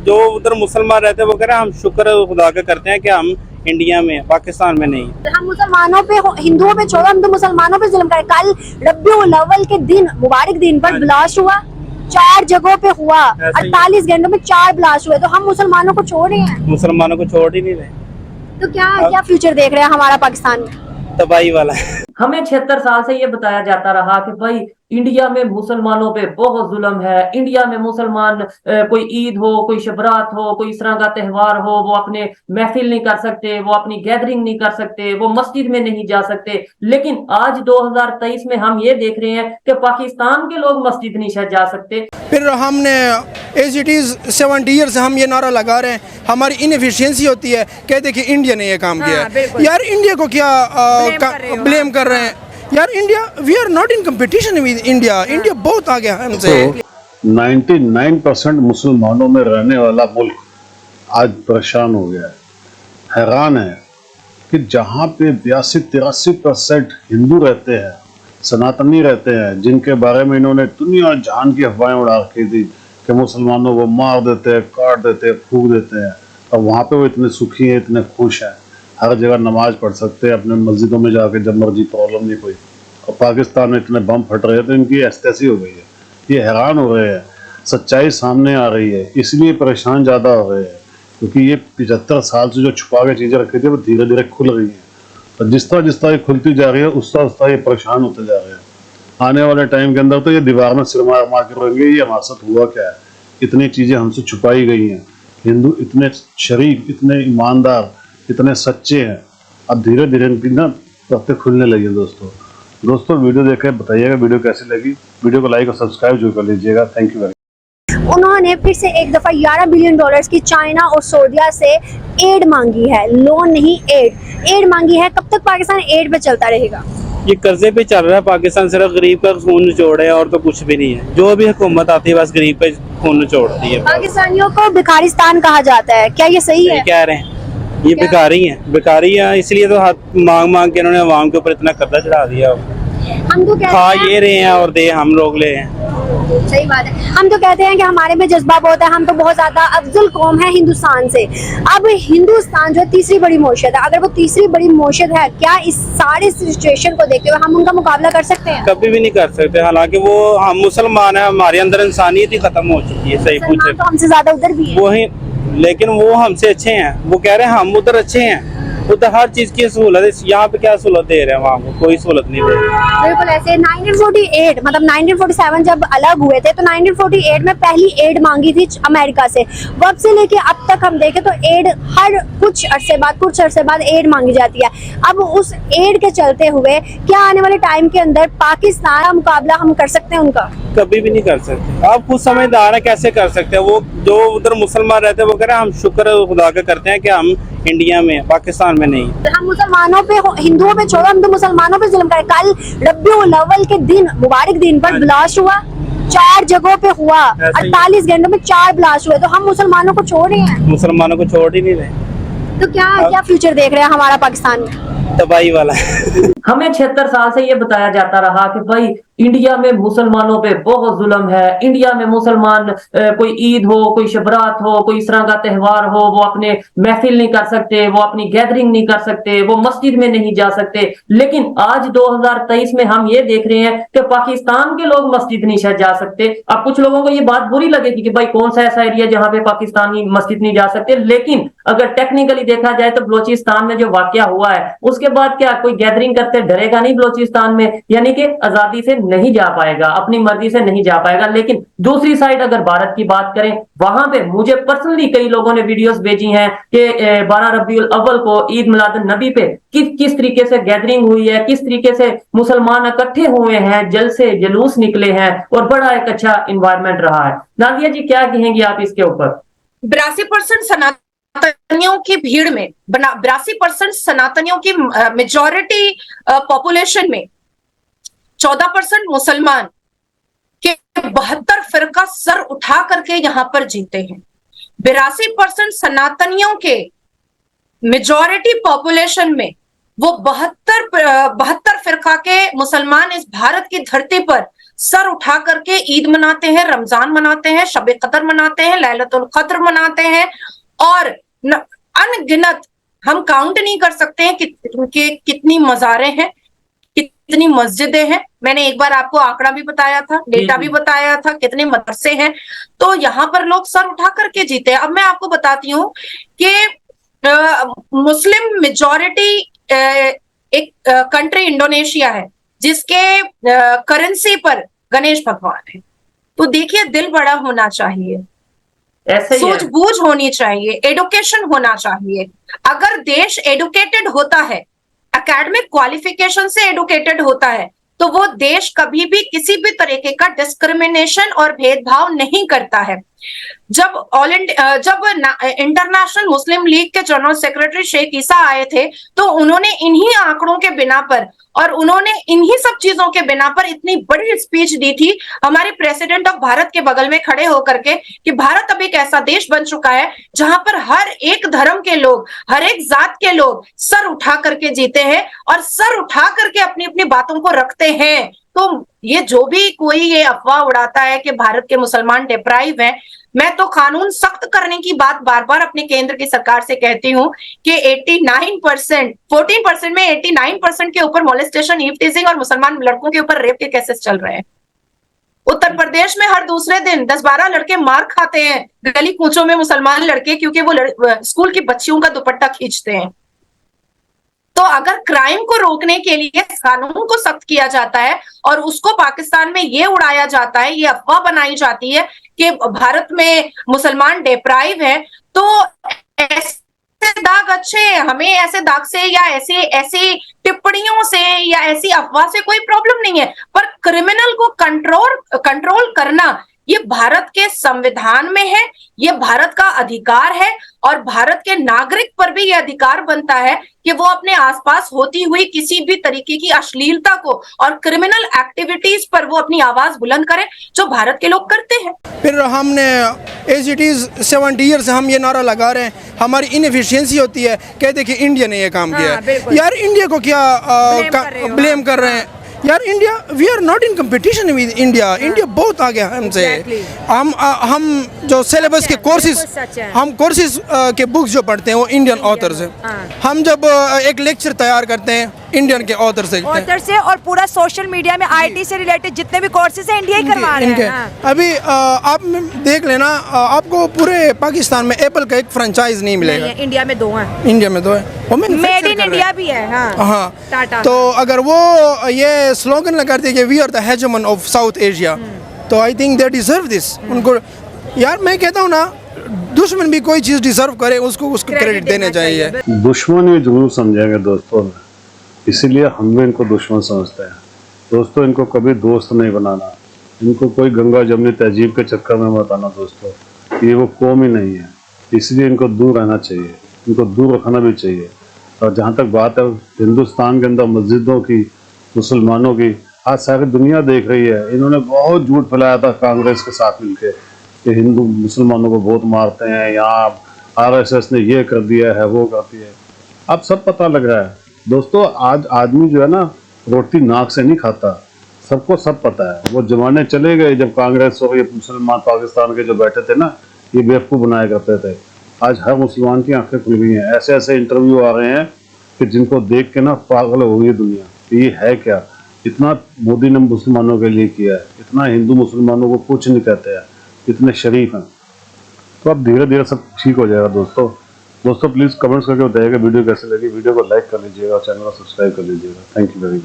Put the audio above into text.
जो उधर मुसलमान रहते हैं वो कह रहे हैं हम शुक्र खुदा का करते हैं कि हम इंडिया में, पाकिस्तान में नहीं। हम मुसलमानों पे, हिंदुओं पे छोड़ो, हम तो मुसलमानों पे जुल्म करें। कल रब्बीउल अव्वल के दिन, मुबारक दिन पर ब्लास्ट हुआ, 4 जगहों पे हुआ, 48 घंटों में 4 ब्लास्ट हुए। तो हम मुसलमानों को छोड़ रहे हैं, मुसलमानों को छोड़ ही नहीं रहे। तो क्या फ्यूचर देख रहे हैं हमारा पाकिस्तान में? तबाही वाला। हमें 76 साल से ये बताया जाता रहा कि भाई इंडिया में मुसलमानों पे बहुत जुल्म है। इंडिया में मुसलमान कोई ईद हो, कोई शबरात हो, कोई इस तरह का त्योहार हो, वो अपने महफिल नहीं कर सकते, वो अपनी गैदरिंग नहीं कर सकते, वो मस्जिद में नहीं जा सकते। लेकिन आज 2023 में हम ये देख रहे हैं कि पाकिस्तान के लोग मस्जिद नहीं जा सकते। फिर हमने एज इट इज़ 70 ईयर्स हम ये नारा लगा रहे हैं, हमारी इनएफिशिएंसी होती है, कहते कि इंडिया ने ये काम किया है। यार इंडिया को क्या ब्लेम कर रहे हैं यार? India, we are not in competition with India. India बहुत आगे है हमसे। 99% मुसलमानों में रहने वाला मुल्क आज परेशान हो गया है। हैरान है कि जहाँ पे 82-83% हिंदू रहते हैं, सनातनी रहते हैं, जिनके बारे में इन्होंने दुनिया जहान की अफवाहें उड़ा रखी थी कि मुसलमानों को मार देते हैं, काट देते हैं, फूंक देते हैं, और वहाँ पे वो इतने सुखी हैं, इतने खुश हैं, हर जगह नमाज पढ़ सकते हैं अपने मस्जिदों में जाके जब मर्जी, प्रॉब्लम नहीं कोई। और पाकिस्तान में इतने बम फट रहे हैं तो इनकी ऐसी हो गई है, ये हैरान हो रहे हैं। सच्चाई सामने आ रही है, इसलिए परेशान ज़्यादा हो रहे हैं, क्योंकि ये 75 साल से जो छुपा के चीज़ें रखी थी वो धीरे धीरे खुल रही हैं। तो जिस तरह ये खुलती जा रही है उस तरह ये परेशान होते जा रहे हैं। आने वाले टाइम के अंदर तो ये दीवार में सिर मार मार के रहेंगे, ये हमारे साथ हुआ क्या है, इतनी चीज़ें हमसे छुपाई गई हैं। हिंदू इतने शरीफ, इतने ईमानदार, इतने सच्चे हैं, अब धीरे धीरे इनकी ना बातें खुलने लगी हैं। दोस्तों वीडियो देख के बताइएगा वीडियो कैसी लगी। वीडियो को लाइक और सब्सक्राइब जरूर कर लीजिएगा। Thank you very much. उन्होंने फिर से एक दफा $11 बिलियन की चाइना और सऊदीया से एड मांगी है, लोन नहीं एड मांगी है। कब तक पाकिस्तान एड पे चलता रहेगा? ये कर्जे पे चल रहा है पाकिस्तान, सिर्फ गरीब का खून निचोड़ है और तो कुछ भी नहीं है। जो भी हुकूमत आती है बस गरीब पे खून निचोड़ती है। पाकिस्तानियों को भिखारिस्तान कहा जाता है, क्या ये सही है? कह रहे हैं ये भिखारी है, इसलिए तो हाथ मांग मांग के इन्होंने अवाम के ऊपर इतना कर्जा चढ़ा दिया। हम तो खा ये रहे हैं और दे हम लोग ले हैं। सही बात है। हम तो कहते हैं कि हमारे में जज्बा बहुत है, हम तो बहुत ज्यादा अफजल कौम है हिंदुस्तान से। अब हिंदुस्तान जो तीसरी बड़ी मौशत है, अगर वो तीसरी बड़ी मौशत है, क्या इस सारे सिचुएशन को देखते हुए हम उनका मुकाबला कर सकते हैं? कभी भी नहीं कर सकते। हालांकि वो हम मुसलमान है, हमारे अंदर इंसानियत ही खत्म हो चुकी है। सही पूछे तो हमसे ज्यादा उधर भी है वही, लेकिन वो हमसे अच्छे हैं। वो कह रहे हैं हम उधर अच्छे हैं, उधर हर चीज की सहूलत है। यहाँ पे क्या सहूलत दे रहे हैं, वहाँ को कोई सहूलत नहीं दे रहे। बिल्कुल ऐसे 1948 मतलब 1947 जब अलग हुए थे तो 1948 में पहली एड मांगी थी अमेरिका से। वब से लेके अब तक हम देखें तो एड हर कुछ अरसे बाद एड मांगी जाती है। अब उस एड के चलते हुए क्या आने वाले टाइम के अंदर पाकिस्तान का मुकाबला हम कर सकते हैं उनका? कभी भी नहीं कर सकते। आप खुद समझदार है, कैसे कर सकते हैं? वो जो उधर मुसलमान रहते हैं वो कह रहे हैं हम शुक्र खुदा का करते हैं कि हम इंडिया में, पाकिस्तान में नहीं। हम मुसलमानों पे, हिंदुओं पे छोड़ो, हम तो मुसलमानों पे जुल्म करें। कल रब्बीउल अव्वल के दिन, मुबारक दिन पर ब्लास्ट हुआ, 4 जगहों पे हुआ, 48 घंटों में 4 ब्लास्ट हुए। तो हम मुसलमानों को छोड़ रहे हैं, मुसलमानों को छोड़ ही नहीं रहे। तो क्या फ्यूचर देख रहे हैं हमारा पाकिस्तान में? तबाही वाला। हमें 76 साल से ये बताया जाता रहा कि भाई इंडिया में मुसलमानों पे बहुत जुल्म है। इंडिया में मुसलमान कोई ईद हो, कोई शबरात हो, कोई इस तरह का त्योहार हो, वो अपने महफिल नहीं कर सकते, वो अपनी गैदरिंग नहीं कर सकते, वो मस्जिद में नहीं जा सकते। लेकिन आज 2023 में हम ये देख रहे हैं कि पाकिस्तान के लोग मस्जिद नहीं जा सकते। अब कुछ लोगों को ये बात बुरी लगेगी कि भाई कौन सा ऐसा एरिया जहाँ पे पाकिस्तानी मस्जिद नहीं जा सकते, लेकिन अगर टेक्निकली देखा जाए तो बलोचिस्तान में जो वाकया हुआ है उसके बाद क्या कोई गैदरिंग करते डरेगा नहीं बलोचिस्तान में, यानी कि आजादी से नहीं जा पाएगा, अपनी मर्जी से नहीं जा पाएगा। लेकिन दूसरी साइड अगर भारत की बात करें, वहां पे मुझे पर्सनली कई लोगों ने वीडियोस भेजी हैं कि 12 रबीउल अव्वल को ईद मिलादुन नबी पे किस तरीके से गैदरिंग हुई है, किस तरीके से मुसलमान इकट्ठे हुए हैं, जलसे जुलूस निकले हैं और बड़ा एक अच्छा इन्वायरमेंट रहा है। नादिया जी क्या कहेंगी आप इसके ऊपर? 82% सनातनियों की भीड़ में, 82% सनातनियों की मेजॉरिटी पॉपुलेशन में 14% मुसलमान के 72 फिरका सर उठा करके यहां पर जीते हैं। 82% सनातनियों के मेजॉरिटी पॉपुलेशन में वो 72 फिरका के मुसलमान इस भारत की धरती पर सर उठा करके ईद मनाते हैं, रमजान मनाते हैं, शब कदर मनाते हैं, लैलतुल कद्र मनाते हैं, और अनगिनत हम काउंट नहीं कर सकते हैं कि कितनी मज़ारें हैं, कितनी मस्जिदें हैं। मैंने एक बार आपको आंकड़ा भी बताया था, डेटा भी बताया था, कितने मदरसे हैं। तो यहाँ पर लोग सर उठा करके जीते हैं। अब मैं आपको बताती हूँ कि मुस्लिम मेजॉरिटी एक कंट्री इंडोनेशिया है जिसके करेंसी पर गणेश भगवान है। तो देखिए, दिल बड़ा होना चाहिए, ऐसे ही है। सूझबूझ होनी चाहिए, एडुकेशन होना चाहिए। अगर देश एडुकेटेड होता है, एकेडमिक क्वालिफिकेशन से एडुकेटेड होता है, तो वो देश कभी भी किसी भी तरीके का डिस्क्रिमिनेशन और भेदभाव नहीं करता है। जब इंटरनेशनल मुस्लिम लीग के जनरल सेक्रेटरी शेख ईसा आए थे, तो उन्होंने इन्हीं आंकड़ों के बिना पर और उन्होंने इन्हीं सब चीजों के बिना पर इतनी बड़ी स्पीच दी थी हमारे प्रेसिडेंट ऑफ भारत के बगल में खड़े होकर के, कि भारत अब एक ऐसा देश बन चुका है जहां पर हर एक धर्म के लोग, हर एक जात के लोग सर उठा करके जीते हैं और सर उठा करके अपनी अपनी बातों को रखते हैं। तो ये जो भी कोई ये अफवाह उड़ाता है कि भारत के मुसलमान डिप्राइव हैं, मैं तो कानून सख्त करने की बात बार बार अपने केंद्र की सरकार से कहती हूँ कि 89%, 14% में 89% के ऊपर मोलेस्टेशन, ईव टीजिंग और मुसलमान लड़कों के ऊपर रेप के केसेस चल रहे हैं। उत्तर प्रदेश में हर दूसरे दिन 10-12 लड़के मार खाते हैं गली कूचों में, मुसलमान लड़के, क्योंकि वो स्कूल की बच्चियों का दुपट्टा खींचते हैं। तो अगर क्राइम को रोकने के लिए कानून को सख्त किया जाता है और उसको पाकिस्तान में ये उड़ाया जाता है, ये अफवाह बनाई जाती है कि भारत में मुसलमान डिप्राइव है, तो ऐसे दाग अच्छे हैं। हमें ऐसे दाग से या ऐसी टिप्पणियों से या ऐसी अफवाह से कोई प्रॉब्लम नहीं है, पर क्रिमिनल को कंट्रोल करना ये भारत के संविधान में है, ये भारत का अधिकार है, और भारत के नागरिक पर भी ये अधिकार बनता है कि वो अपने आसपास होती हुई किसी भी तरीके की अश्लीलता को और क्रिमिनल एक्टिविटीज पर वो अपनी आवाज बुलंद करें, जो भारत के लोग करते हैं। फिर हमने एज इट इज़ 70 ईयर्स हम ये नारा लगा रहे हैं, हमारी इनएफिशिएंसी होती है, कहते कि इंडिया ने ये काम किया है। यार इंडिया को क्या ब्लेम कर रहे हैं? यार India, we are not in competition with India. India बहुत आगे हमसे। हम जो सिलेबस के कोर्सेज, हम कोर्सेज के बुक्स जो पढ़ते हैं वो इंडियन ऑथर से। हम जब एक लेक्चर तैयार करते हैं इंडियन के ऑथर से और पूरा सोशल मीडिया में आईटी से रिलेटेड जितने भी कोर्सेज हैं इंडिया ही करवा रहे हैं। अभी आप देख लेना, आपको पूरे पाकिस्तान में एप्पल का एक फ्रेंचाइज नहीं मिलेगा। इंडिया में 2 हैं। इंडिया में 2 है, मेड इन इंडिया भी है। हाँ, टाटा। तो अगर वो ये स्लोगन लगाते हैं कि we are the hegemon of South Asia, तो I think they deserve this. उनको, यार मैं कहता हूँ ना, दुश्मन भी कोई चीज डिजर्व करे उसको क्रेडिट देने चाहिए। दुश्मन ये जरूर समझेंगे दोस्तों, इसीलिए हम भी इनको दुश्मन समझते हैं। दोस्तों, इनको कभी दोस्त नहीं बनाना, इनको कोई गंगा जमनी तहजीब के चक्कर में मत आना दोस्तों। ये वो कौम ही नहीं है, इसलिए इनको दूर रहना चाहिए, इनको दूर रखना भी चाहिए। और जहाँ तक बात है हिंदुस्तान के अंदर मस्जिदों की, मुसलमानों की, आज सारी दुनिया देख रही है। इन्होंने बहुत झूठ फैलाया था कांग्रेस के साथ मिलकर कि हिंदू मुसलमानों को बहुत मारते हैं, यहाँ आरएसएस ने ये कर दिया है, वो कर दिया है। अब सब पता लग रहा है दोस्तों। आज आदमी जो है ना, रोटी नाक से नहीं खाता, सबको सब पता है। वो जमाने चले गए जब कांग्रेस और ये मुसलमान पाकिस्तान के जो बैठे थे ना, ये बेवकूफ़ बनाया करते थे। आज हर मुसलमान की आंखें खुल गई हैं। ऐसे ऐसे इंटरव्यू आ रहे हैं कि जिनको देख के ना पागल हो गई दुनिया, ये है क्या? इतना मोदी ने मुसलमानों के लिए किया है, इतना हिंदू मुसलमानों को कुछ नहीं कहते हैं, इतने शरीफ हैं। तो अब धीरे धीरे सब ठीक हो जाएगा दोस्तों। प्लीज़ कमेंट्स करके बताइएगा वीडियो कैसे लगी। वीडियो को लाइक कर लीजिएगा और चैनल को सब्सक्राइब कर लीजिएगा। Thank you very much.